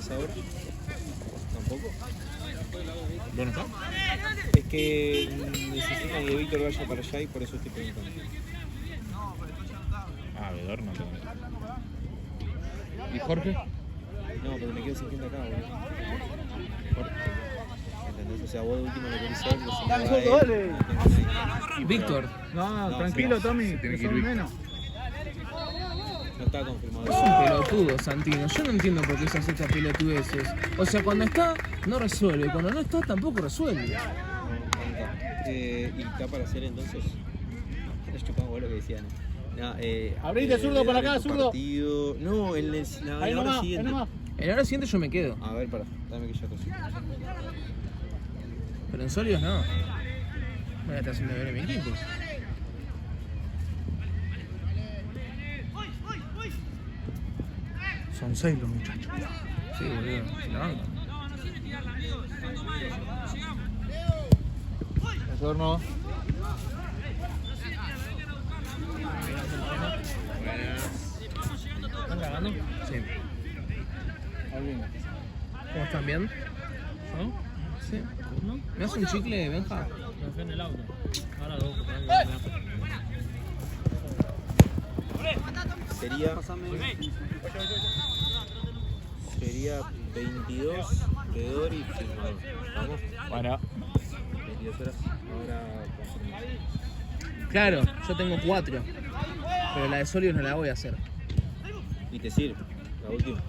esa hora? ¿Tampoco? ¿Dónde está? Es que necesitan que Víctor vaya para allá y por eso estoy preguntando. Ah, Vedor no tengo. ¿Y Jorge? No, pero me quedo sin gente acá, boludo. ¿Entendés? O sea, vos de último lo querés saber, si Dale, no va Zurdo, él, dale. no tengo nadie. Víctor. No, tranquilo, Tommy, tiene que que ir son Víctor. menos. No está confirmado. Es un pelotudo, Santino. Yo no entiendo por qué se hace estas pelotudeces. O sea, cuando está, no resuelve. Cuando no está, tampoco resuelve. Y está para hacer entonces. No chupamos lo que decían. No, Abrite, Zurdo, para acá, Zurdo. Partido. No, en la Ahí hora nomás, ahí siguiente. nomás. En la hora siguiente yo me quedo. A ver, pará, dame que ya cocino. Pero en sólidos no. Me la está haciendo ver mi equipo. Son 6 los muchachos. Sí, boludo. Se la banca. Retorno. ¿Están cagando? Sí. ¿Cómo están? ¿Bien? Sí. ¿No? ¿Me hace un chicle, Benja? Me fui en el auto. Ahora lo Sería 22 Vedor y Filmador. Vamos. Bueno. 22 horas. Ahora confirmamos. Claro, yo tengo 4. Pero la de sólidos no la voy a hacer. ¿Y te sirve? La última.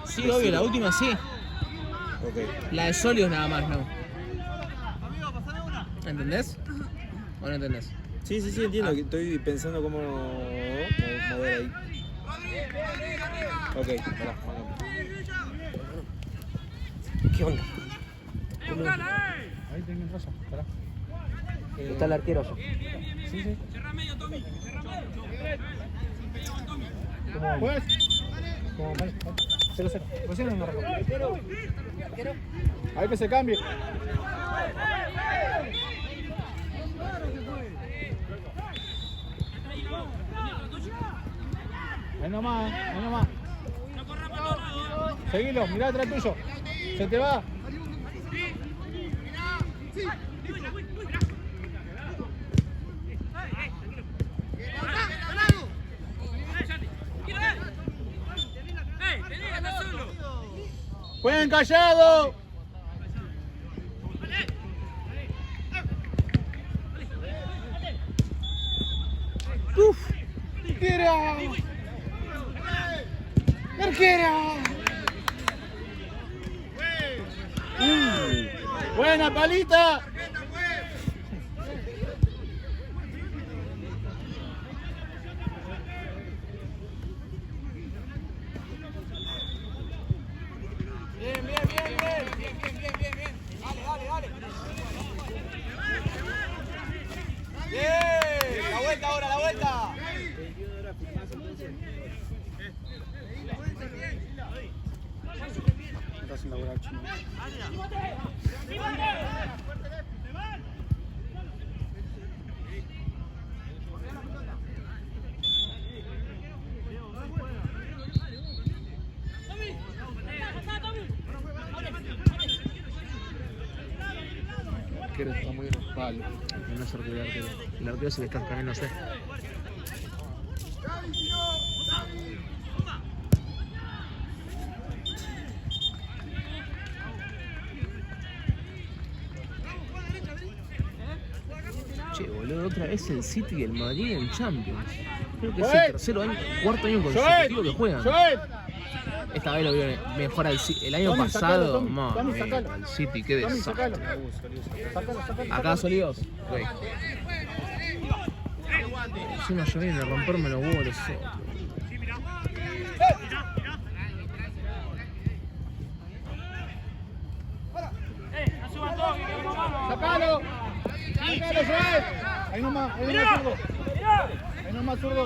Sí, obvio, la última sí. Ok. La de sólidos nada más, no. ¿Entendés? ¿O no entendés? Sí, entiendo. Que estoy pensando cómo mover ahí. Ok, pará, vamos. ¿Qué onda? Ahí tenés razón, pará. Está el arquero allá. Sí. ¿Cómo pues? ¿Cómo vale? 0-0. Recién no arrancó. Ahí que se cambie. Ahí nomás, ahí nomás. Seguilo, mirá atrás tuyo. Se te va. ¡Jueguen callado! ¡Uf! ¡Arquera! ¡Arquera! ¡Buena, Palita! El arquero está muy enojado. No es arquero, el arquero. El arquero se le está cayendo, no sé. Che, boludo, otra vez el City y el Madrid en Champions. Creo que es el tercero año, cuarto año consecutivo que juegan. Esta vez lo vieron mejor al City. El año Tommy, pasado, sacalo, Tommy, madre Tommy, mía, sacalo. al City, qué Tommy, desastre. Sacalo. Acá Solíos. Encima yo vine a romperme los huevos los ojos. ¡Sacalo! ¡Sacalo, Joel! Ahí nomás, zurdo. Ahí nomás, zurdo.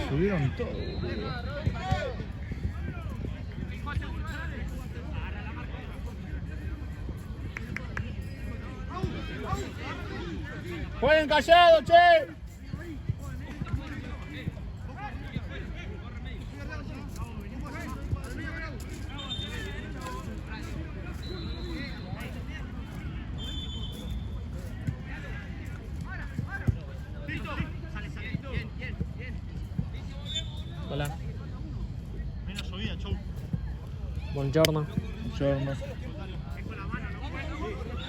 Subieron todo, boludo. ¡Jueguen callados, che! Hola. Buongiorno. Buongiorno.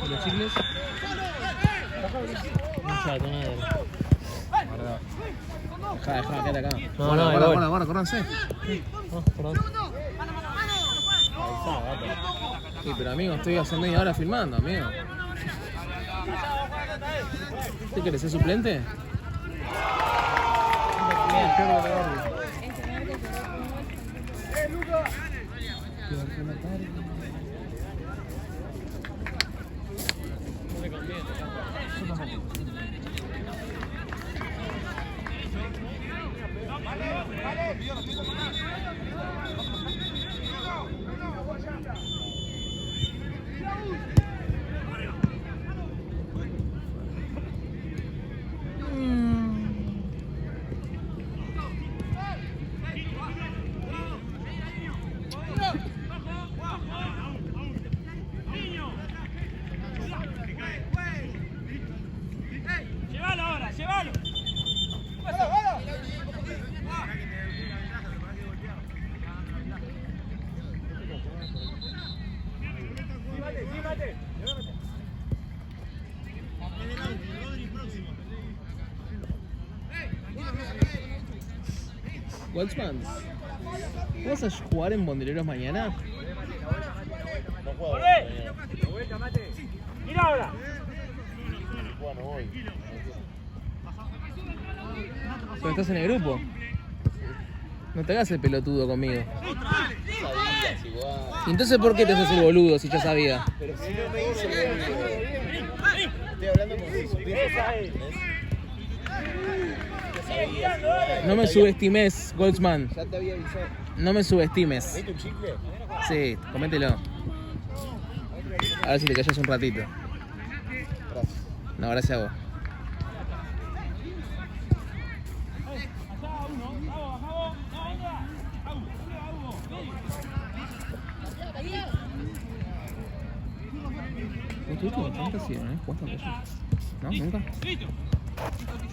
¿Y los chicles? Mucha tonada. Dejá, quédate acá. No, no, Guarda, córranse. Oh, perdón. Sí, pero amigo, estoy hace media hora filmando, amigo. ¿Usted quiere ser suplente? Waltzman, ¿vas a jugar en Bondileros mañana? No juego. ¡Mira ahora! Bueno, voy. Pero estás en el grupo. No te hagas el pelotudo conmigo. Sabías igual. ¿Y entonces por qué te haces el boludo si ya sabía? Pero si no me hice el estoy hablando como si supiera. No me subestimes, Goldsman. Ya te había avisado. No me subestimes. ¿Viste un chicle? Sí, comételo. A ver si te callas un ratito. Gracias. No, gracias a vos. ¿Vos tuviste un fantasy, no? ¿Jugaste con eso? ¿No? ¿Nunca?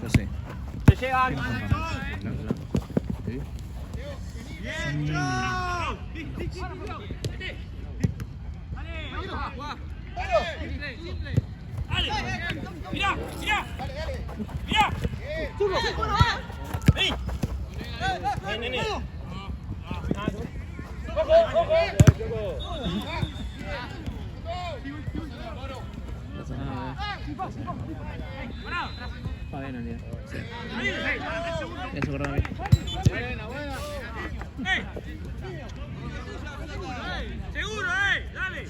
Yo sé. ¡Se llegan! Claro. ¿Sí? ¡Mirá! ¡Mirá! ¡Mirá! ¡Vení! ¡Nene! ¡Ojo! ¡Ojo! No pasa nada, Está bien, Andrea. Sí. Eso, corre a mí. ¡Seguro, ¡Dale!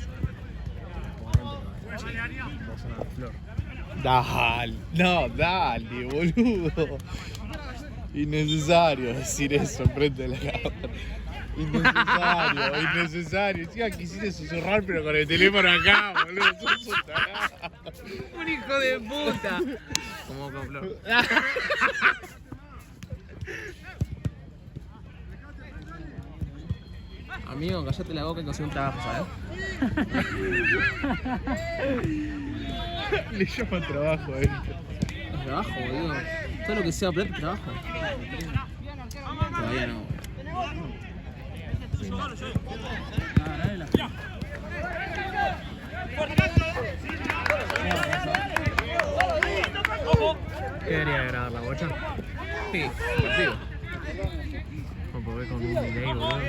Dale, no, dale, boludo. Innecesario decir eso enfrente de la cámara. Innecesario. Encima quisiste susurrar, pero con el teléfono acá, boludo. Sos un tarado. ¡Un hijo de puta! Como con Flor. Amigo, callate la boca y consigue un trabajo, ¿sabes? Le llaman trabajo a esto. Es trabajo, boludo. Todo lo que sea plata es trabajo. Todavía no, boludo. ¿Qué debería grabar la bocha? Sí, partido. No puedo ver con un delay, boludo.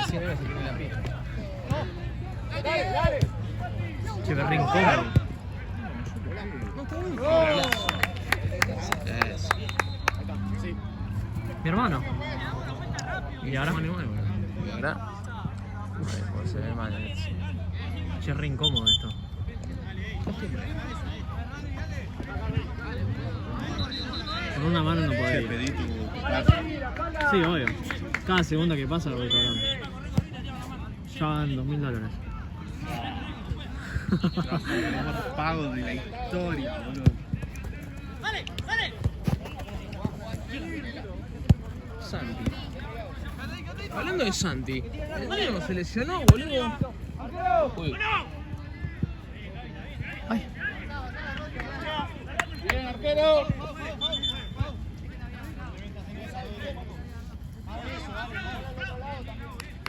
Así arriba se tiene la pija. Che, qué rincón. Eso. Mi hermano. Y ahora igual, boludo. Y ahora. Ay, se ve mal eso. Che, re incómodo esto. Con una mano no podés. Pedí tu casa. Sí, obvio. Cada segundo que pasa lo voy cobrando. Ya van $2000. El mejor pago de la historia, boludo. Santi. Hablando de Santi, el niño se lesionó, boludo. Uy. Ay. Arquero.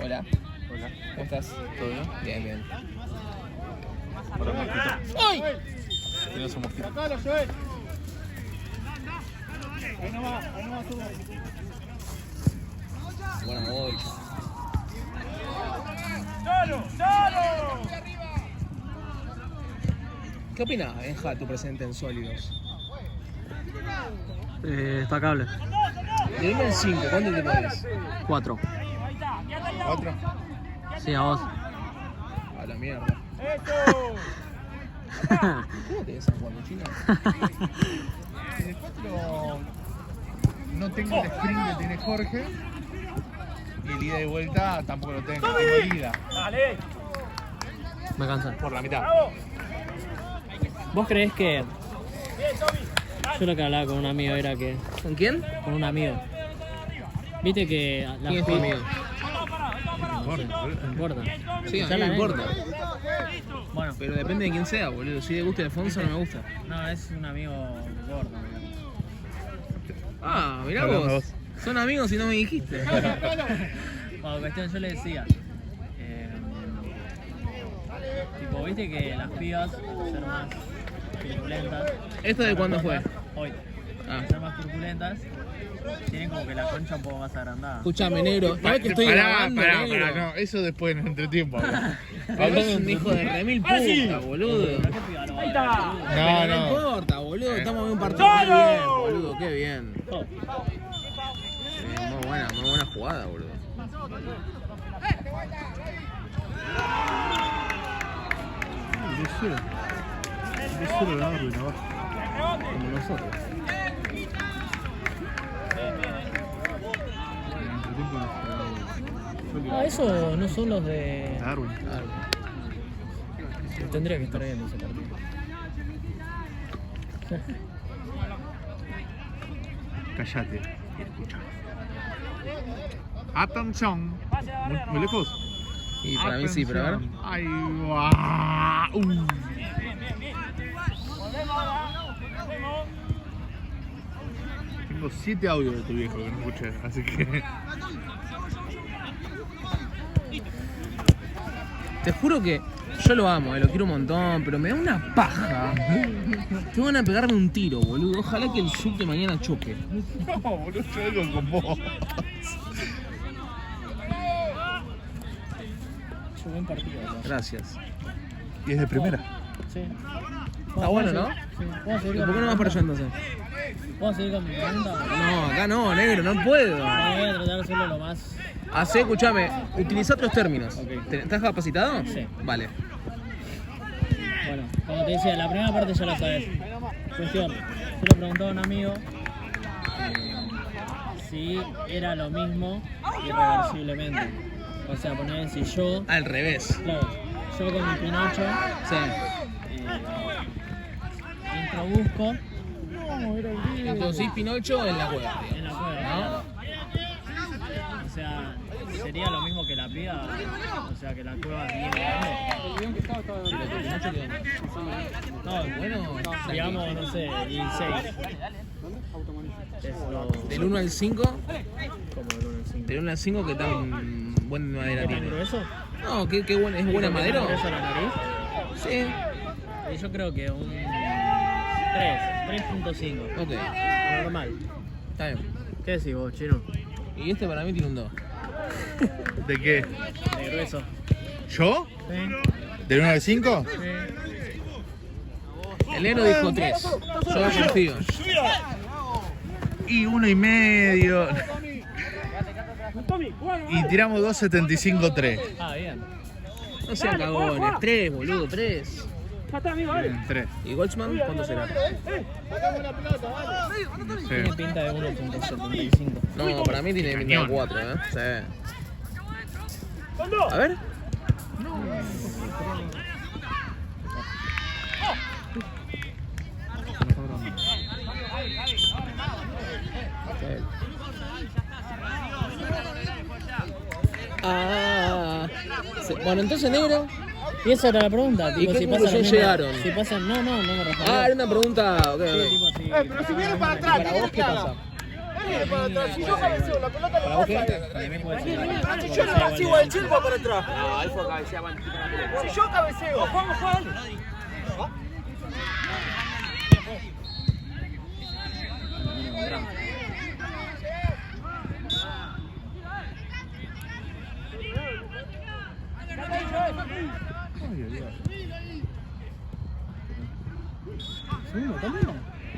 Hola. Hola. ¿Cómo estás? ¿Todo bien? Bien, bien. ¡Ay! Tenés un mosquito. Sacalo, Joel. Ahí nomás, Hugo. Buena bolsa. ¿Qué opinas, Benja, tu presente en sólidos? Destacable. De 1 al 5, ¿cuánto te pones? 4. Otro. Sí, a vos. A la mierda. ¿Cómo te ves en cuatro, chino? En el 4 no tengo el sprint que tiene Jorge. Y el ida y vuelta tampoco lo tengo. Tengo el ida. Me cansa. Por la mitad. ¿Vos creés que...? Yo lo que hablaba con un amigo era que... ¿Con quién? Con un amigo. Viste que... ¿Quién es tu amigo? No importa. Sí, a Ya mí la me ven. importa. Bueno, Pero depende de quién sea, boludo. Si le gusta Alfonso, no me gusta. no, es un amigo gordo. Ah, mirá Hablame vos. vos. Son amigos y no me dijiste. Bueno, cuestión, yo le decía... tipo, viste que las pibas, al ser más turbulentas... ¿Esto de cuándo fue? Hoy. Ah. Al ser más turbulentas, tienen como que la concha un poco más agrandada. Escuchame, negro. ¿No ves que estoy grabando, negro? no, eso después en el entretiempo. Pero es un hijo de remil puta, boludo. Pero qué piba no va a ir, Pero no importa, boludo. Estamos viendo un partido muy bien, boludo. Qué bien. boludo. Muy buena jugada, boludo. Como nosotros. Ah, eso no son los de... Darwin. Claro. Tendría que estar viendo ese partido. Cállate y escucha. Atención. Muy lejos. Y para mí sí, pero a ver. Ahí va. Tengo 7 audios de tu viejo que no escuché, así que. Te juro que yo lo amo, lo quiero un montón, pero me da una paja. Tengo ganas de pegarme un tiro, boludo. Ojalá que el subte mañana choque. No, boludo, yo vengo con vos. Fue un buen partido. Gracias. Y es de primera. Sí. Está bueno, ¿no? Sí. ¿Puedo ¿Y seguir por con qué no mi vas para allá pregunta? entonces? ¿Puedo seguir con mi pregunta? No, acá no, negro, no puedo. No, voy a tratar de hacerlo lo más... Escuchame, utiliza otros términos. Ok. ¿Estás capacitado? Sí. Vale. Bueno, como te decía, la primera parte ya la sabes. Cuestión, yo le preguntaba a un amigo si era lo mismo irreversiblemente. O sea, poner si yo, Al revés. claro, yo con mi Pinocho Sí. introduzco Introducís Pinocho en la cueva. en la cueva. ¿No? O sea, sería lo mismo que la piba, o sea, que la cueva es bien grande. No, Bueno, digamos, no sé, 16. Es lo... del 1 al 5, como el 1 al 5. del 1 al 5, ¿qué tan buena madera ¿Tan tiene? grueso? No, ¿qué buena, ¿es buena madera? ¿Grueso la nariz? Sí. Y yo creo que un 3.5. Ok, Normal. está bien. ¿Qué decís vos, Chino? Y este para mí tiene un 2. ¿De qué? De grueso. ¿Yo? Sí. ¿Del 1 al 5? El negro dijo 3. Yo confío. Y 1,5. Y tiramos 2.75-3. Ah, bien. No sean cagones. 3, boludo, 3. Bien, 3. ¿Y Goldsman cuánto será? Tiene pinta de 1.75. No, para mí tiene pinta de 4, ¿eh? Sí. A ver. Bueno, entonces negro, Y esa era la pregunta, tipo, qué si conclusión pasan lo mismo- llegaron? Si pasan, no me respondió. Ah, era una pregunta. Ok, Sí, ok. tipo, si- Pero si viene para atrás, ¿qué ¿Para querés vos que qué haga? pasa? Viene para atrás, si yo cabeceo, la pelota ¿Para no vos pasa. qué? Para mí puede ser. Si yo no la sigo del chico para atrás. No, ahí fue cabeceaban. Si yo cabeceo, vamos Juan.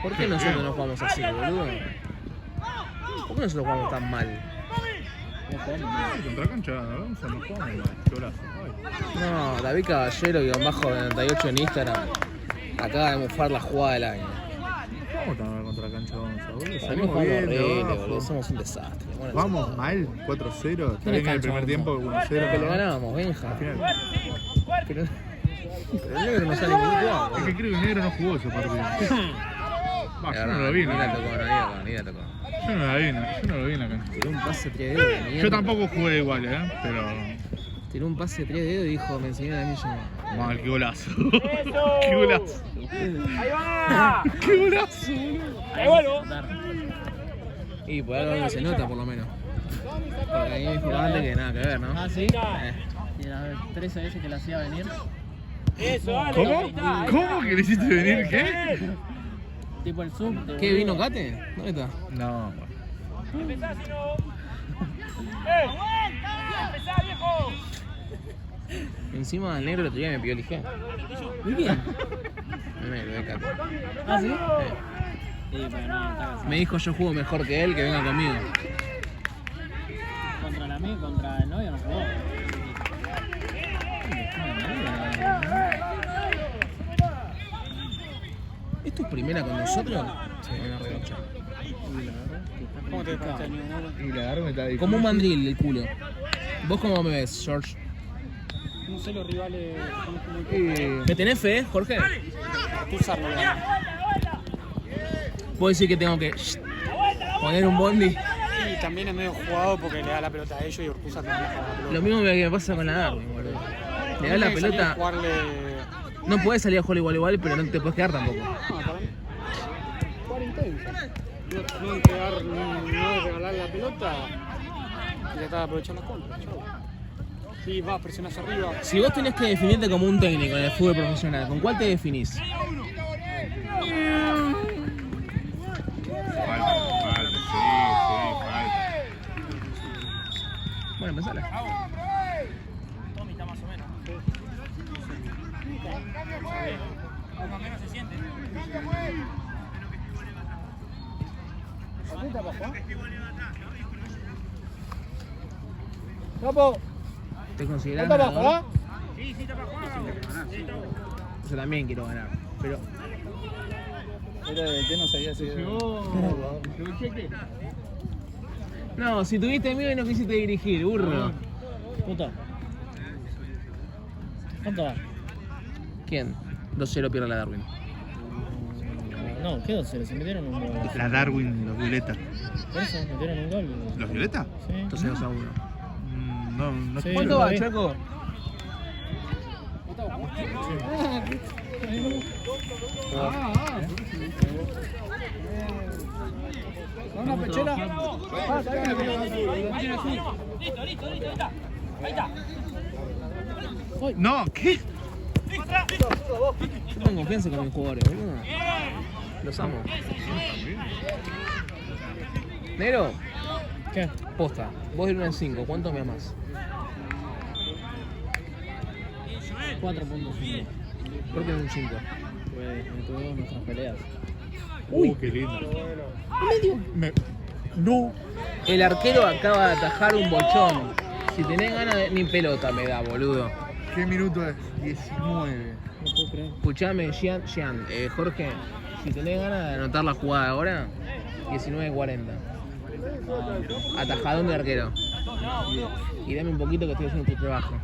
¿Por qué nosotros no jugamos así, boludo? ¿Por qué nosotros jugamos tan mal? Contra cancha, vamos a nos jugamos mal. Qué golazo. Ay. No, David Caballero, _98 en Instagram, acaba de mufar la jugada del año. ¿Cómo tan contra cancha vamos a boludo? Salimos Salimos jugando bien, horrible, de boludo. abajo. Somos un desastre. Bueno, Vamos mal, 4-0. Está bien en el primer tiempo, 1-0. que le ganábamos, Benja. Al final. Pero el negro no sale ningún juego. Es que creo que el negro no jugó ese partido. Yo no lo vi, Ni ¿no? la tocó, ni la tocó. Yo no lo vi en la cancha. Tiró un pase 3 dedos de mierda. Yo tampoco jugué igual, pero. Tiró un pase 3 dedos y dijo, me enseñó la milla. Mal, qué golazo. Qué golazo. Ahí va. Qué golazo. Ahí vuelvo. Y por algo no se nota, por lo menos. Porque ahí me dijo antes que nada que ver, ¿no? Ah, sí. Eh. Y las 13 veces que la hacía venir. Eso, dale. ¿Cómo? ¿Cómo que le hiciste venir? ¿Qué? Tipo el sub. de ¿Qué, boludo. vino Cate? ¿Dónde está? No. Empezá, si no. Empezá, viejo. Encima el negro el otro día me pidió el IG. ¿Y quién? El negro de Cate. ¿Ah, sí? Eh. Sí, pero no, está cansado. Me dijo yo juego mejor que él, que venga conmigo. Contra el amigo, contra el novio no jugó. ¿Esto es primera con nosotros? Sí, una revancha. ¿Cómo te dejaste Y la agarro me está difícil. Como un mandril el culo. ¿Vos cómo me ves, George? No sé los rivales. ¿Me tenés fe, Jorge? Usarlo, ¿Puedo decir que tengo que poner un bondi? Y también es medio jugado porque le da la pelota a ellos y Urquiza también juega la pelota. Lo mismo que me pasa con la Darwin, boludo. Le das la Tiene que salir a pelota, jugarle... no podés salir a jugar igual, pero no te puedes quedar tampoco. No, para mí. Jugar intenso. No entregar, no regalar la pelota y tratar de aprovechar las contras. Chau. Sí, va, presionás arriba. Si vos tenés que definirte como un técnico en el fútbol profesional, ¿con cuál te definís? Falta, sí, falta. Bueno, pensala. Más o menos se siente. ¡Capo! ¿Te considerás ¿Está para ganador? jugar? Sí, está para jugar. Yo también quiero ganar, pero ¿Qué no sabía si no, si tuviste miedo y no quisiste dirigir, burro. Puta. ¿Cuánto va? ¿Quién? 2-0 pierde la Darwin. No, ¿qué 2-0? Se metieron un gol. La Darwin, los violetas. Por eso metieron un gol. ¿Los violetas? Sí. Entonces 2-1. No Sí. ¿Cuánto va, Chaco? ¿Una pechera? Listo, listo, ahí está. Ahí está. No, ¿qué? Yo tengo confianza con mis jugadores, boludo. Los amo. Negro, ¿Qué? posta. Vos del 1 al 5, ¿cuánto me amás? 4.5. ¿Por qué un 5? Pues tuvimos nuestras peleas. Qué lindo. No. El arquero acaba de atajar un bochón. Si tenés ganas de... Ni pelota me da, boludo. ¿Qué minuto es? 19. No puedo creer. Escuchame, Jean, Jorge, si tenés ganas de anotar la jugada ahora, 19:40. Atajadón de arquero. Y dame un poquito que estoy haciendo tu trabajo.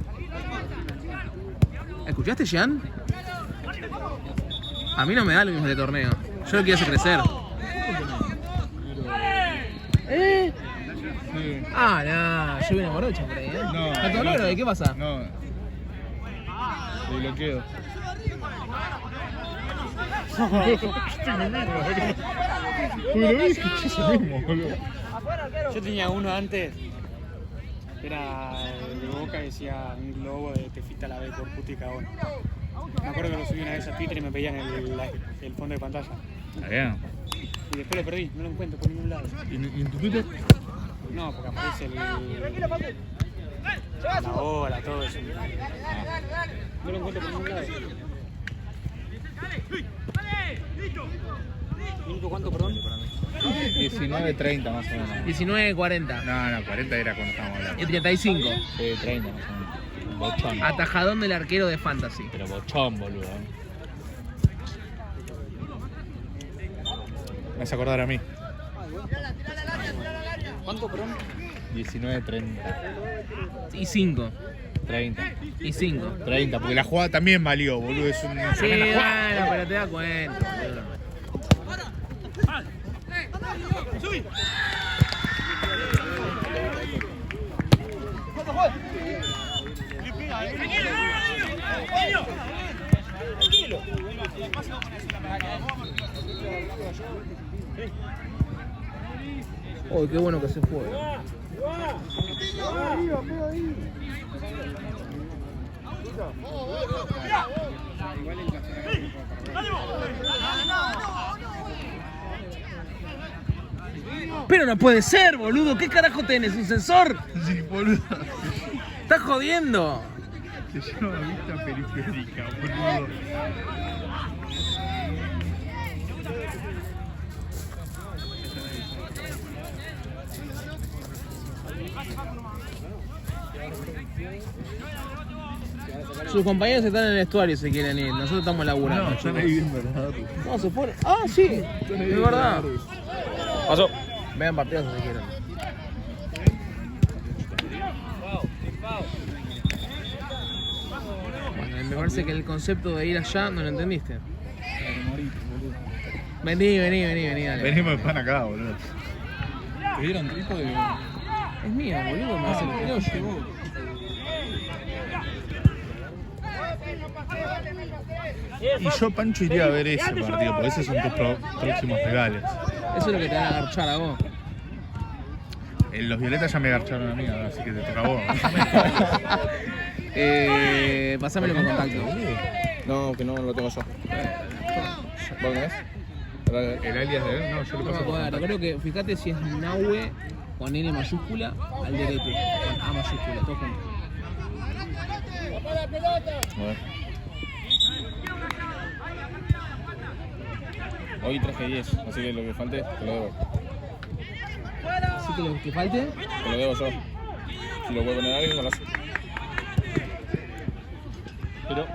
¿Escuchaste, Jean? A mí no me da lo mismo de torneo. Yo lo quiero hacer crecer. Sí. Ah, no, yo vi una morocha por ahí, ¿eh? No, ¿Está todo logro? ¿Qué pasa? No. Le bloqueo. Uy, lo vi, escuché eso mismo, boludo. Yo tenía uno antes, era de Boca, que decía un globo de te fuiste a la B por puta y cagón. Me acuerdo que lo subí una vez a Twitter y me pedían el fondo de pantalla. Está bien. Y después lo perdí, no lo encuentro por ningún lado. ¿Y en tu Twitter? No, porque aparece la hora, todo eso. No lo encuentro por ningún lado. ¿Minuto cuánto, perdón? 19:30 más o menos. 19:40 No, 40 era cuando estábamos hablando. y 35. Sí, 30 más o menos. Bochón. Atajadón del arquero de Fantasy. Pero bochón, boludo. Me hace acordar a mí. ¿Cuánto, perdón? 19:30. Y 5. 30. Y 5. 30, porque la jugada también valió, boludo. Es una Sí, tremenda jugada. bueno, pero te das cuenta, boludo. Oh, qué bueno que se fue. Pero no puede ser, boludo. ¿Qué carajo tenés? ¿Un sensor? Sí, boludo. ¿Estás jodiendo? Se llama vista periférica, boludo. Sus compañeros están en el estuario si quieren ir. Nosotros estamos laburando. No, están ahí bien, ¿verdad? No, se fueron. Ah, sí. Es verdad. Pasó. Vean partidos si quieren. Bueno, me parece que el concepto de ir allá no lo entendiste. Vení, dale. Venimos de pan acá, boludo. ¿Te dieron trípode? Es mía, boludo, me hace el criollo. Y yo, Pancho, iría a ver ese partido, porque esos son tus próximos regalos. Eso es lo que te van a agarchar a vos. Los violetas ya me garcharon a mí, así que te toca a vos. Pásamelo con contacto. No, que no lo tengo yo. ¿Vos tenés? El alias de él, no, yo lo paso por Bueno, creo que fíjate si es Nahue con N mayúscula, Alderete con A mayúscula, todo junto. A ver. Hoy traje 10, así que lo que falte te lo debo. Así que lo que falte, Te lo debo yo. Si lo puede poner alguien, no lo hace. Pero.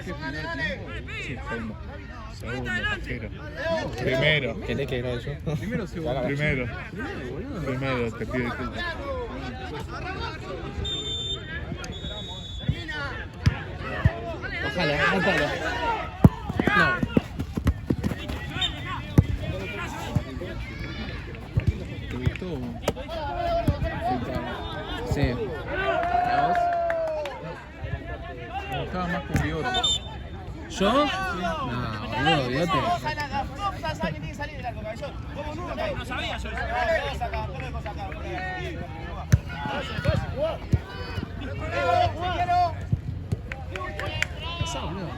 Sí, segundo, tercero. Primero. ¿Querés que grabe yo? primero segundo. Primero, te pido disculpas. Ojalá, anótalo. No. ¿Te gustó? Sí. ¿A vos? Me gustaba más con bigote. ¿Yo? No, boludo, olvídate. Pasá, boludo.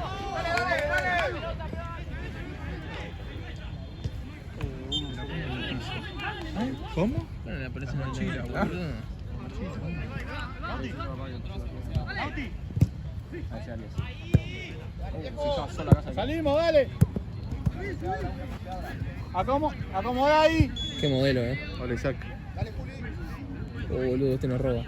¿Cómo? Bueno, le aparece una chila, boludo. ¡Salimos, dale! Acomodá ahí. Qué modelo, Hola, Isaac. Oh, boludo, este nos roba.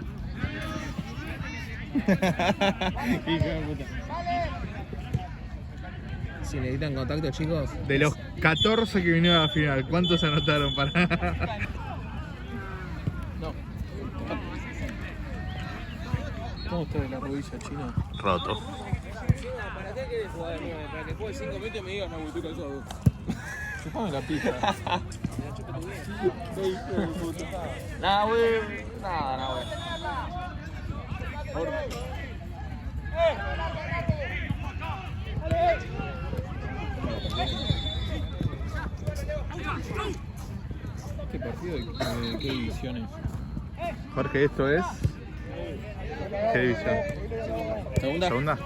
Si necesitan contacto, chicos. De los 14 que vinieron a la final, ¿cuántos se anotaron para...? No. ¿Cómo está de la rodilla, chino? Roto. ¿Para qué querés jugar de 9? Para que juegue 5 minutos y me digas no, estoy cansado. Chupame la pija. Nada, güey. Nada, güey. ¿Este partido de qué división es? Jorge, esto es... ¿Qué división? ¿Segunda? ¿Segunda?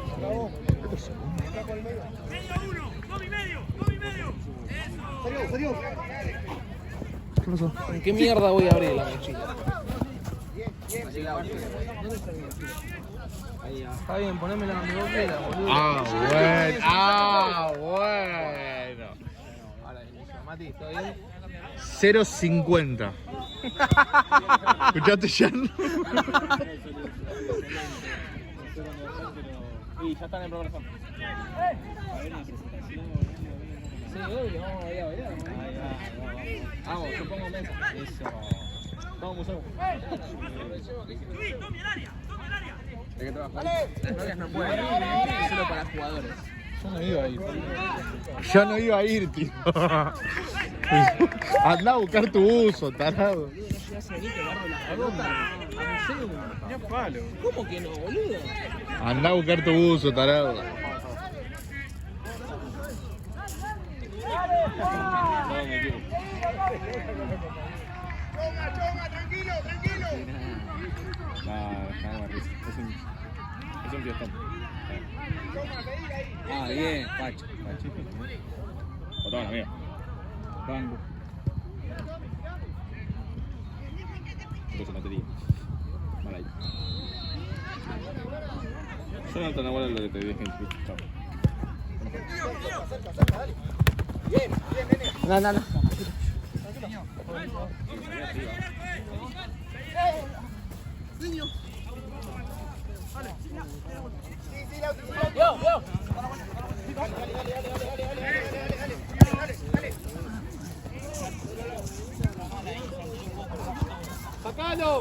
¿Qué pasó? ¿En qué mierda voy a abrir la mochila? Está bien, ponémela en mi boquera, boludo. Bueno. Ahora inicio. Mati, ¿todo bien? 0.50. ¿Escuchaste, Jan? Y ya están en progresión. Sí, obvio, vamos allá, vamos, yo pongo mesa. Eso. Vamos, museo. Las novias no pueden ir, es solo para jugadores. Yo no iba a ir. Yo no iba a ir, tío. Andá a buscar tu uso, tarado. Boludo, no llegás a venir, te agarro la pelota. Ya palo. ¿Cómo que no, boludo? Andá a buscar tu uso, tarado. Tranquilo, tranquilo. Es un fiestón. Ah, Bien, Pacho. Botón, amigo. Banco. Entonces no te digo. Mal ahí. Yo no te acuerdo lo que te dije. Chao. No. Yo. Sacalo.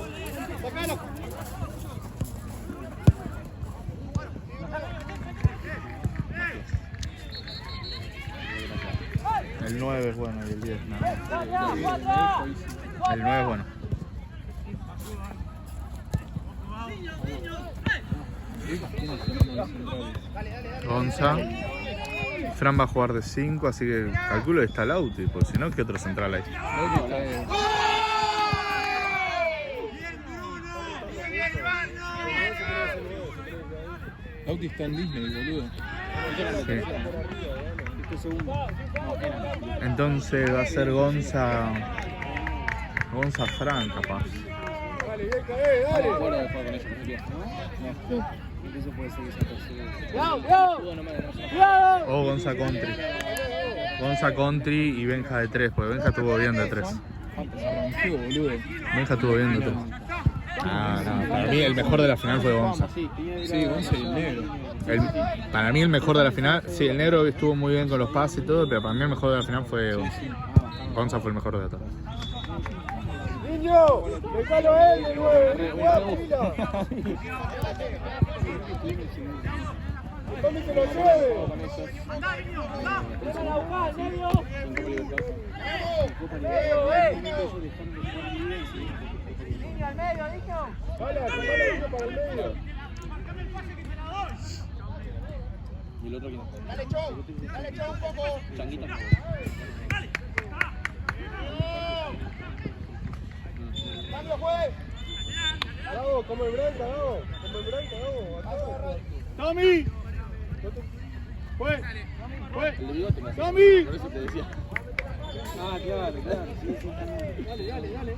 El 9 es bueno y el 10 no. El 9 es bueno. Gonza. Fran va a jugar de 5, así que calculo que está Lauti, porque si no, ¿qué otro central hay? Lauti está en Disney, boludo. Sí. Entonces va a ser Gonza Fran, capaz. Dale, bien, dale. No me acuerdo de jugar con ellos, ¿no? Eso puede ser que sea tercero. O Gonza Country. Gonza Country y Benja de 3, porque Benja estuvo bien de 3. Arrancó, boludo. Benja estuvo bien de 3. No, para mí el mejor de la final fue Gonza. Sí, Gonza y el negro. Para mí el mejor de la final, sí, el negro estuvo muy bien con los pases y todo, pero para mí el mejor de la final fue Gonza. Gonza fue el mejor de todos. Niño, déjalo a él de 9. Cuidado, pila. Tommy que lo lleve. Al medio, dijo. Dale, para el medio. ¿Y el otro quién? Dale, Chon un poco. Changuito. Cambio, juez. Bravo, como el Branca, bravo. ¡Tommy! ¡Juez! El de bigote me hace. ¡Tommy! Por eso te decía. Ah, claro. Sí. Dale.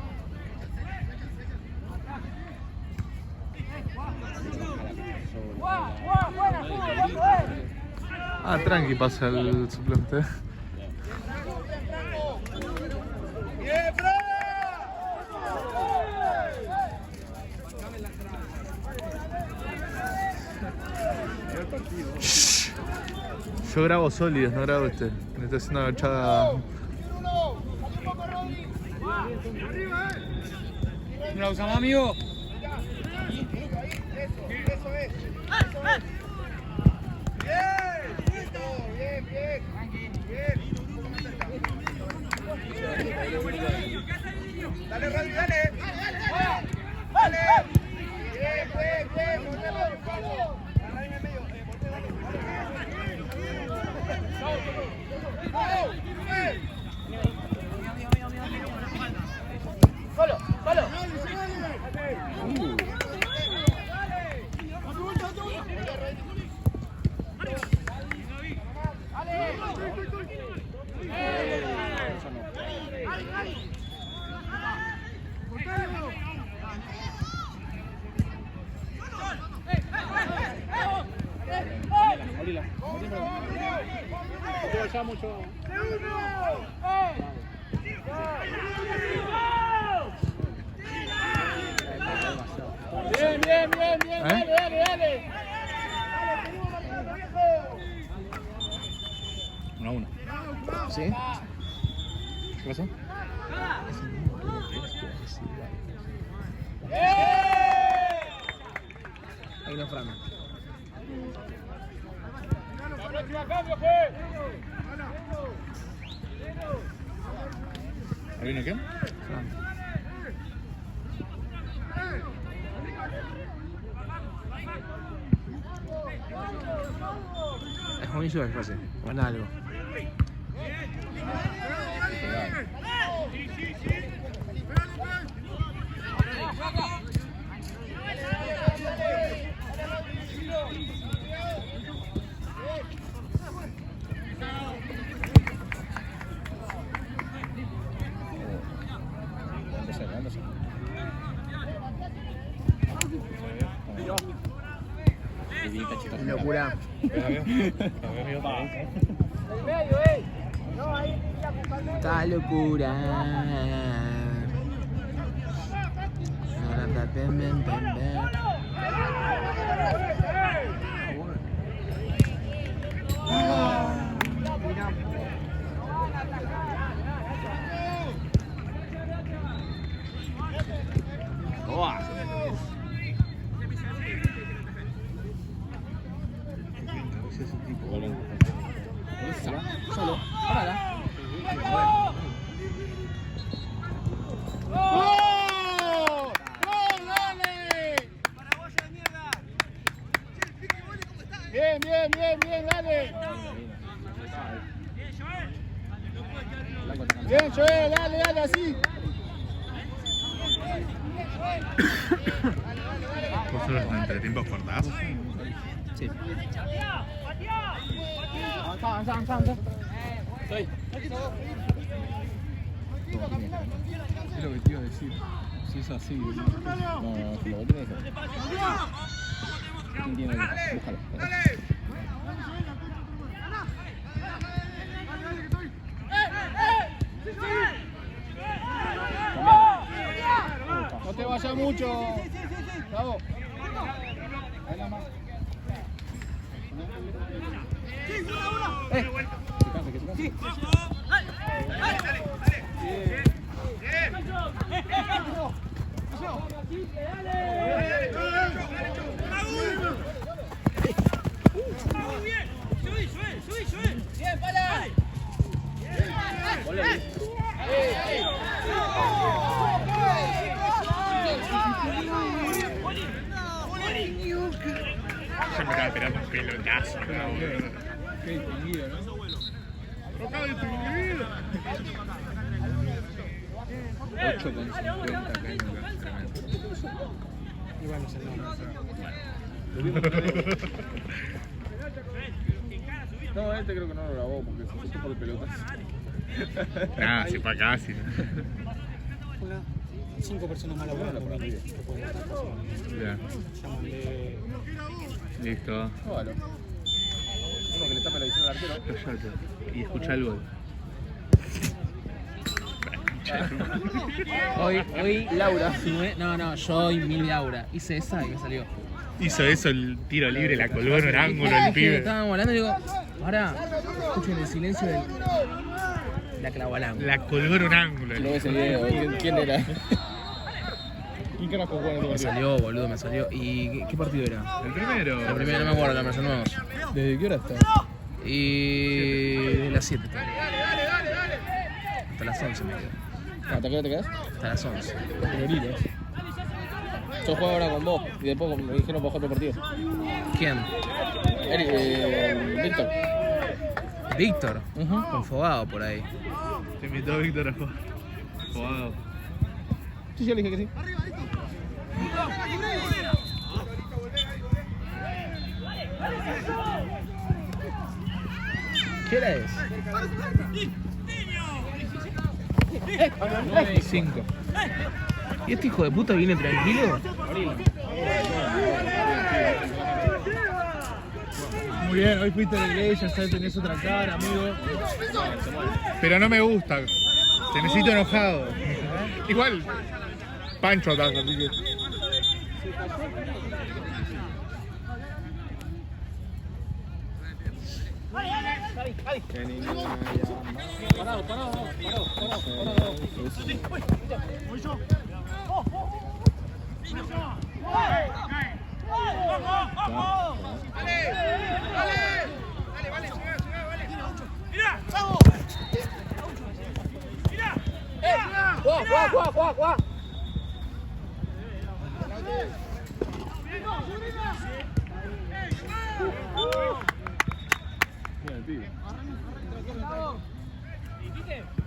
Ah, tranqui, pasa el suplente. ¡Bien, Yo grabo sólidos, no grabo este. Me estoy haciendo agachada. ¿No la usamos, amigo? Eso es. Bien. Dale, Randy, dale. Dale. Bien. Ponelo un poco. Bien, bien, bien, bien, dale, dale, dale. 1-1. ¿Sí? ¿Qué pasó? Ahí no frana. La próxima cambio, pues. ¿Ahí viene quién? Frana. Es buenísimo el pase. Gana algo. Locura. Está locura. Solo, parala. ¡Gol! ¡Gol, dale! Bien, bien, bien, bien, dale. Bien, Joel, dale, dale, así. ¿Vos sos los entretiempos cortás? Sí. Avanza, avanza, avanza. Es lo que te iba a decir. Si es así, no, lo que tiene que ser. ¿Quién tiene? Búscalo. No te vayas mucho. Bravo. Ahí nada más. Que se canse. Yo me estaba esperando un pelotazo, ¿no? Qué distinguido, ¿no? ¡Tocado distinguido! 8,50 acá en Lucas, tremendo. Y bueno, se No, este creo que no lo grabó porque se puso por el pelotazo. Nada, si pa' casi. Hola. 5 personas más laburando por ahí. Ya, Ya mandé. listo. Jódalo. Uno que le tape la visión al arquero. Callate. Y escucha el gol. Hoy Laura. No, yo y mi Laura. Hice esa y me salió. Hizo eso el tiro libre, la colgó en el ángulo el Es que pibe. estábamos hablando y digo, ahora escuchen el silencio del. La clavó al ángulo. La colgó en un ángulo. No ves el video, ¿quién era? ¿Quién carajo jugó en el Me partido? salió, boludo, me salió. ¿Y qué partido era? El primero. La primera, no me acuerdo, la versión nueva. ¿Desde qué hora está? Y. De las 7. Hasta las 11 me quedo. ¿Hasta qué hora te quedás? Hasta las 11. Yo juego ahora con vos y después me dijeron para jugar otro partido. ¿Quién? Víctor. Víctor. Confogado por ahí. Te invitó Víctor a jugar. Jugado. Sí, yo le dije que sí. ¿Qué hora es? 9:05. ¿Y este hijo de puta viene tranquilo? muy bien, hoy fuiste a la iglesia, ya tenés otra cara, amigo. Pero no me gusta. Te necesito enojado. Igual, Pancho ataca, así que...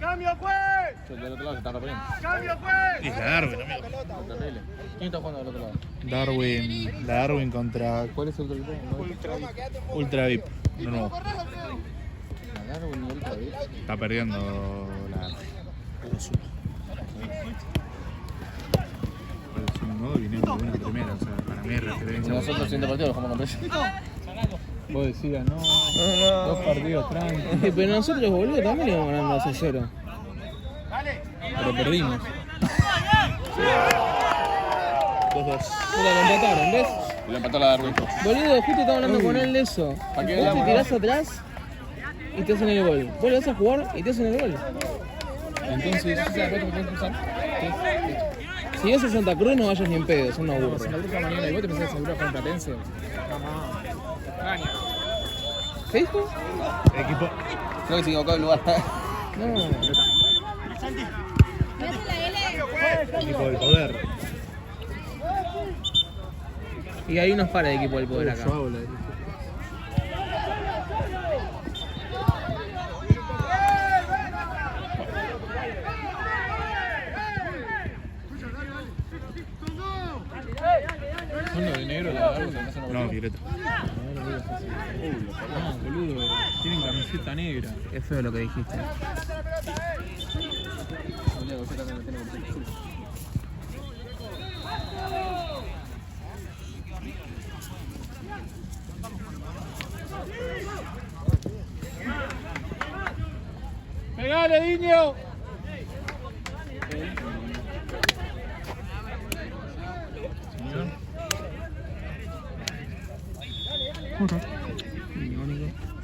¡Cambio, pues! Del otro lado se está reponiendo. ¡Cambio, pues! Es la Darwin, amigo. Terrible. ¿Quién está jugando del otro lado? Darwin, la Darwin contra ¿Cuál es el otro equipo? Ultra VIP. No, no. La Darwin y el David. Está perdiendo la... Es un modo viniendo de una primera, o sea, para mí es referencia. Nosotros 100 partidos lo jugamos con presión. Vos decías, no, 2 partidos tranquilos. Pero nosotros, boludo, también íbamos ganando 2-0. Pero perdimos. 2-2. Mira, lo empataron, ¿ves? Lo empató la Darwin. Boludo, justo estaba hablando con él de eso. ¿Para qué Vos te hablamos? tirás atrás y te hacen el gol. Vos le vas a jugar y te hacen el gol. Entonces, Si vas a Santa Cruz no vayas ni en pedo, son unos burros. La otra mañana, ¿y vos te pensás seguro con Platense? ¿Qué dijo? Equipo. creo que se equivocó el lugar. No. Equipo del poder. Y hay unos pares de equipo del poder acá. ¿Son los de negro la Darwin? No, Violeta. No, boludo, tienen camiseta negra. Qué feo lo que dijiste. ¡Pegale, Diño!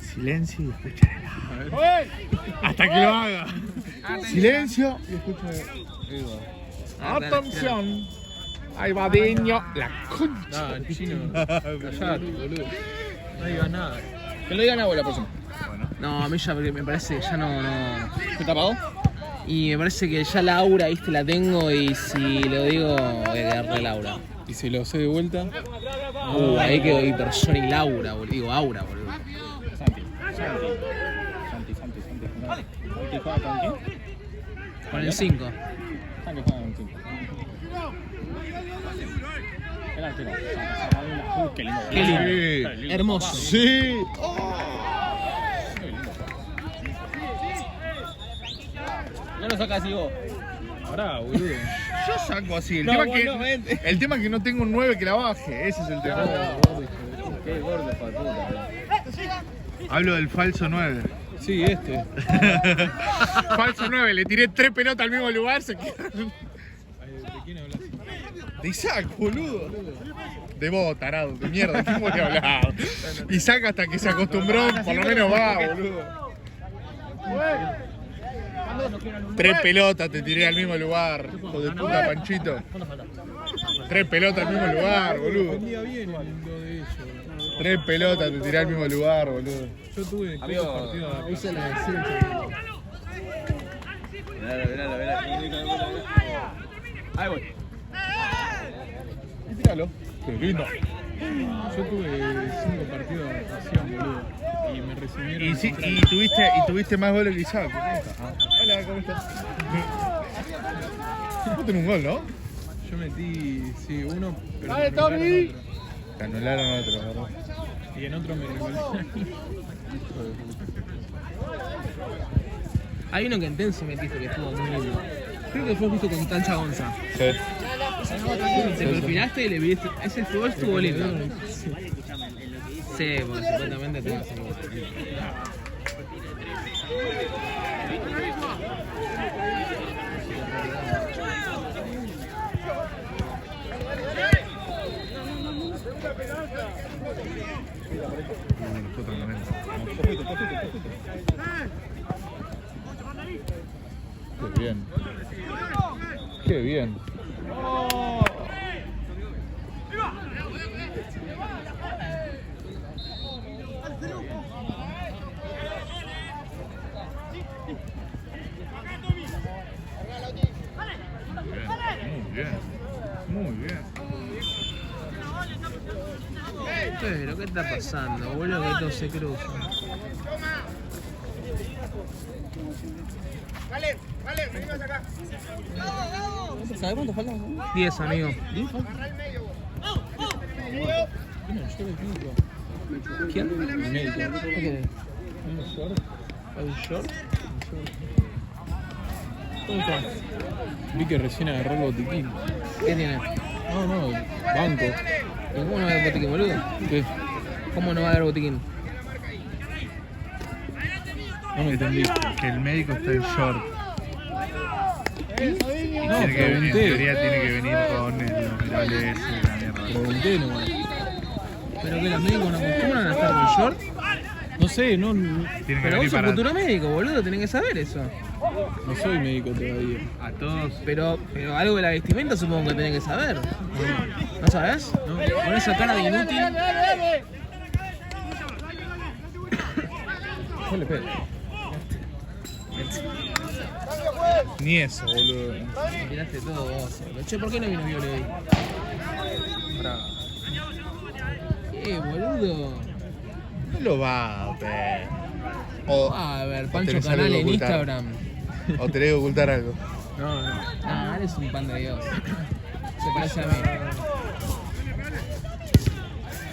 Silencio y escucha. Hasta que lo haga. Silencio y escucha. Atención. Ahí va Diño. La concha. No, chino. Callate, boludo. No digas nada. Que lo digan a vos la próxima. No, a mí ya me parece que ya no. ¿Qué te apagó? Y me parece que ya la aura, viste, la tengo y si lo digo voy a quedar de Laura. Y se lo sé de vuelta. Ahí quedó hipersona y Laura, boludo. Digo aura, boludo. Santi juega con quién? Con el 5. Santi juega con 5. El arquero. Qué lindo. Qué lindo. Hermoso. Sí. No lo sacas así vos. Pará, boludo. Yo saco así. El, No, tema vos que, no, vente. el tema es que no tengo un 9 que la baje. Ese es el tema. Qué gordo, hijo de puta. Hablo del falso 9. Sí, este. Falso 9. Le tiré 3 pelotas al mismo lugar. Se quedó. ¿De quién hablas? De Isaac, boludo. De vos, tarado, de mierda, ¿de quién voy a hablar? Isaac hasta que se acostumbró, por lo menos va, boludo. 3 pelotas te tiré al mismo lugar, hijo de puta Panchito. 3 pelotas al mismo lugar, boludo. Vendía bien lo de ellos. 3 pelotas te tiré al mismo lugar, boludo. Yo tuve Amigo, pocos partidos de Hice la de Mirá. Ahí voy. Tíralo. Qué lindo. Yo tuve 5 partidos de adaptación, boludo. Y me resumieron. Y, sí, y tuviste más goles que Isaac. Hola, ¿cómo estás? Vos tenés un gol, ¿no? Yo metí, sí, uno, pero ¡Dale, me Tommy! anularon otro. Te anularon otro, ¿verdad? Y en otro me revolví. Hay uno que en Tense metiste que estuvo muy lindo. Creo que fue justo con Tancha Gonza. Sí. Te perfilaste y le viste. Ese fútbol estuvo lindo. Sí, porque supuestamente te vas a Qué bien. Qué bien. Muy bien. Muy bien. Pero, ¿qué está pasando, boludo? Que todo se cruza. ¿Sabes cuánto falta? 10, amigo. ¿Quién? El médico. ¿Qué? ¿El short? ¿Cómo está? Vi que recién agarró el botiquín. ¿Qué tiene? No, banco. ¿Pero cómo no va a haber botiquín, boludo? ¿Qué? ¿Cómo no va a haber botiquín? No me entendí. Que el médico está en short. No, En pregunté. teoría tiene que venir con el numeral ese y la mierda. Pregunté nomás. ¿Pero que los médicos no acostumbran a estar con short? No sé, no Tiene que Pero venir vos sos para futuro médico, boludo, tenés que saber eso. soy médico todavía. a todos. Pero algo de la vestimenta supongo que tenés que saber. ¿No sabés? Con esa cara de inútil. Dale, Pedro. Ni eso, boludo. Miraste todo vos. Che, ¿por qué no vino Viole hoy? Boludo. No lo va a ver. O, A ver, Pancho tenés Canal algo que en ocultar. Instagram. o tenés que ocultar algo. Ah, eres un pan de Dios. Se parece a mí.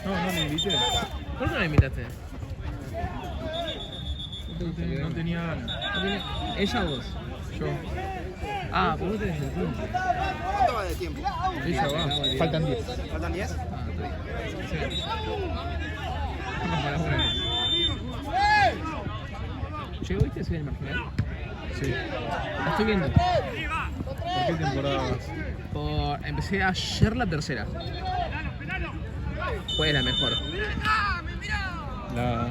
No me invité. ¿Por qué no me invitaste? No tenía ganas. ¿No tiene- ¿Ella o vos? Yo. Ah, pues vos tenés el punto. ¿Cuánto va de tiempo? Ella va. Faltan 10. ¿Faltan 10? Ah, está bien. Sí. Vamos para afuera. Che, ¿viste Serie Marginal? Sí. La estoy viendo. ¿Por qué temporada vas? Empecé ayer la tercera. Fue la mejor. La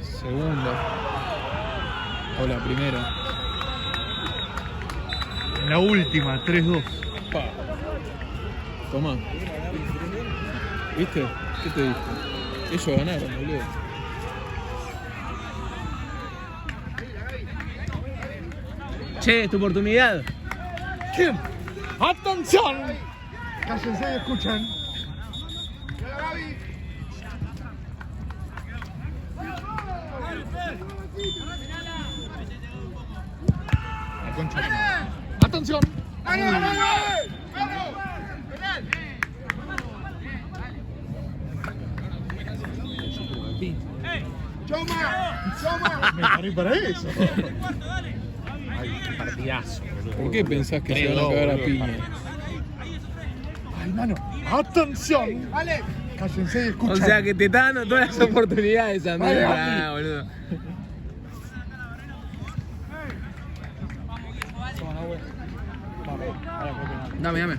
segunda. O la primera. La última, 3-2. Pa. Tomá. ¿Viste? ¿Qué te dije? Ellos ganaron, boludo. Che, es tu oportunidad. ¿Quién? ¡Atención! Cállense y escuchen. La concha. ¡Atención! Me paré para eso. Ay, qué partidazo, boludo. ¿Por qué pensás que se van a cagar a piña? Ay, mano. ¡Atención! Cállense y escuchen. O sea que te está dando todas las oportunidades, Andrés. Ah, boludo. Dame.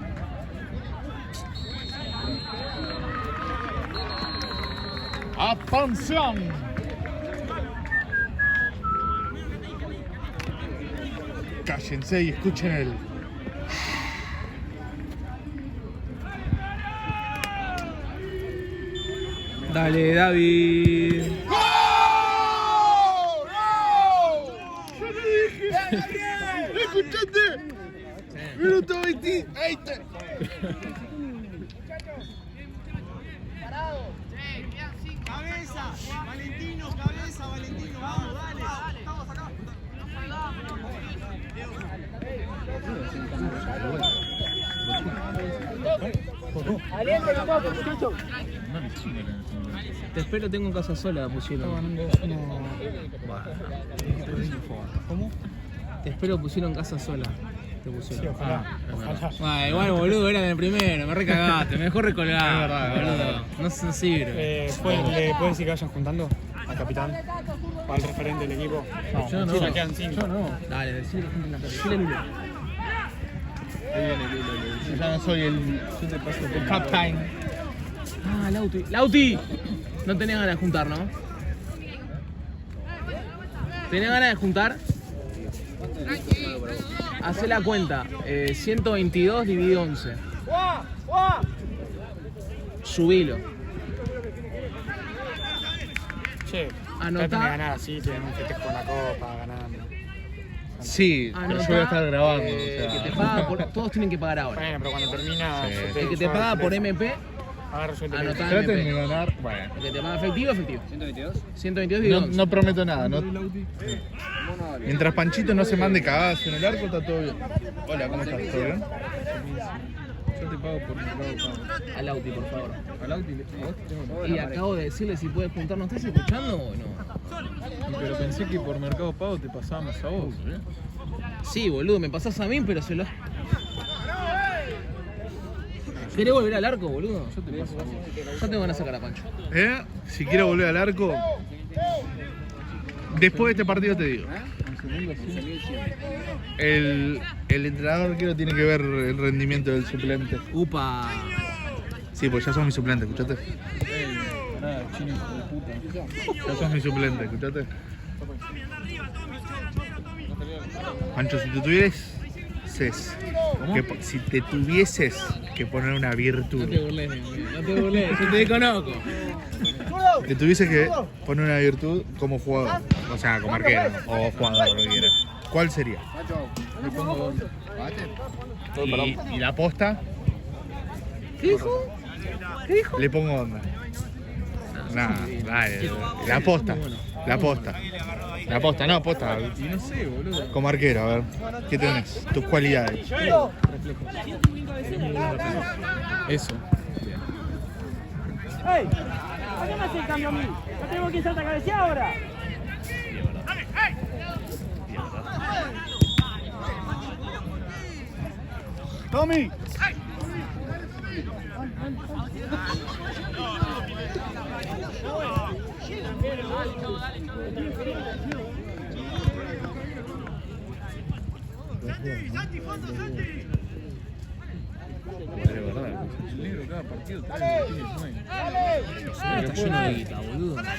¡Atención! Cállense y escuchen el. Dale, David. ¿Escuchaste? Minuto 20. Cabeza, Valentino, vamos, dale. Estamos acá. Te espero, tengo casa sola, pusieron. ¿Cómo? Te espero, pusieron casa sola. Te pusieron. Sí, ojalá. Ojalá. Igual, boludo, era en el primero, me recagaste, mejor recolgar. Es verdad, boludo. No se sirve. ¿Le puedes decir que vayan juntando al capitán o al referente del equipo? Yo no. Ya quedan 5. Yo no. Dale, decile que junten la pelota. Decile Lulo. Ahí viene Lulo. Yo ya no soy el Yo te paso el captain. Ah, Lauti. ¡Lauti! No tenés ganas de juntar, ¿no? ¿Tenés ganas de juntar? Hacé la cuenta. 122 dividido 11. Subilo. Che, Anotá. traten de ganar así, tienen un festejo con la copa, ganando. Sí, pero yo voy a estar grabando. O sea. Que te paga por, todos tienen que pagar ahora. Bueno, pero cuando termina... Sí. yo El que te yo paga por teléfono. MP, Agarro yo el Anotá. teléfono. Traten de ganar. Bueno, el que te paga efectivo, efectivo. 122. 122 dividido no, 11. no prometo nada. No, mientras Panchito no se mande cagadas en el arco, está todo bien. Hola, ¿cómo estás? ¿Todo bien? Yo te pago por Mercado Pago. Al Lauti, por favor. Al Auti, ¿a vos te tengo que Y acabo de decirle si puedes juntar. ¿No estás escuchando o no? Pero pensé que por Mercado Pago te pasábamos a vos. Sí, boludo, me pasás a mí, pero se lo... ¿Querés volver al arco, boludo? Yo te paso a vos. Yo tengo ganas de sacar a Pancho. Si quiero volver al arco, después de este partido te digo. Un segundo, sí. El entrenador quiero tiene que ver el rendimiento del suplente. Upa. Sí, pues ya sos mi suplente, ¿escuchaste? Pará, chino, hijo de puta. Ya sos mi suplente, ¿escuchaste? Pancho, si te tuvieses si te tuvieses que poner una virtud, No te burles de mí, no te burles, yo te conozco. te tuvieses que poner una virtud como jugador, o sea, como arquero o jugador, lo que quieras, ¿cuál sería? Le pongo Y la posta, ¿Qué dijo? ¿Qué dijo? le pongo onda. Nada, dale, la posta, la posta. La posta, no, posta. y no sé, boludo. Como arquero, a ver, ¿qué tenés? Tus cualidades. Eso. ¡Ey! ¿Por qué me hace el cambio a mí? ¿No tenemos que saltar cabecear ahora? ¡Tommy! De verdad. El negro cada partido trae un nuevo. Está lleno de guita, boludo. Acá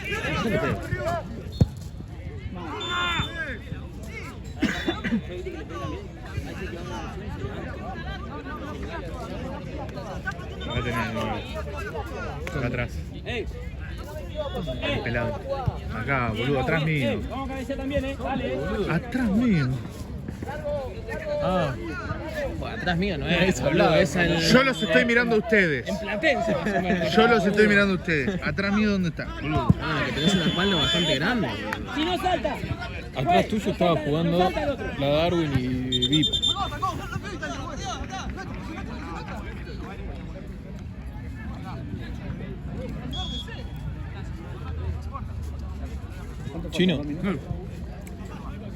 tenés el 9. Acá atrás. El pelado. Acá, boludo, atrás mío. Vamos a cabecear también, dale. Atrás mío. Ah, Bueno, atrás mío no es, boludo, es el... Yo los estoy mirando a ustedes. En Platense, más o menos. Yo los estoy mirando a ustedes. Atrás mío, ¿dónde está? Boludo. Ah, que tenés una espalda bastante grande, boludo. Si no salta. atrás tuyo estaba jugando la Darwin y Vip. Chino.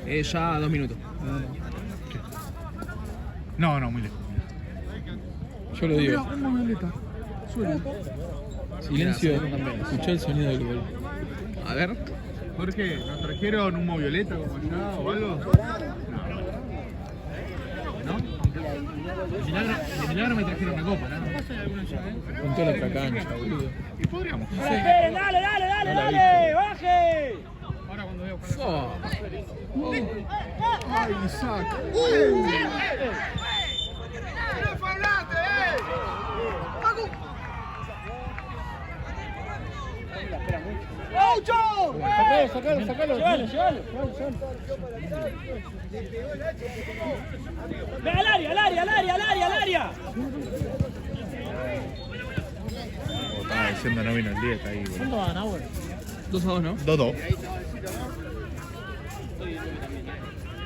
Ya 2 minutos. No, no, muy lejos. Yo lo digo. Silencio, escuchá el sonido del gol. A ver. Jorge, ¿nos trajeron humo violeta como allá o algo? ¿No? De milagro me trajeron una copa, ¿no? Con toda la otra cancha, boludo. Y podríamos. Dale, dale, dale, dale, baje. Ahora cuando veo Ay, Isaac. Sacalo, sacalo. Llévalo. Ve al área, al área. estaba diciendo no vino el día, está ahí, boludo. ¿Cuánto van, Agüe? 2-2, ¿no? 2-2.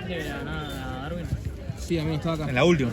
Debe ganar a Darwin. Sí, amigo, estaba acá. En la última.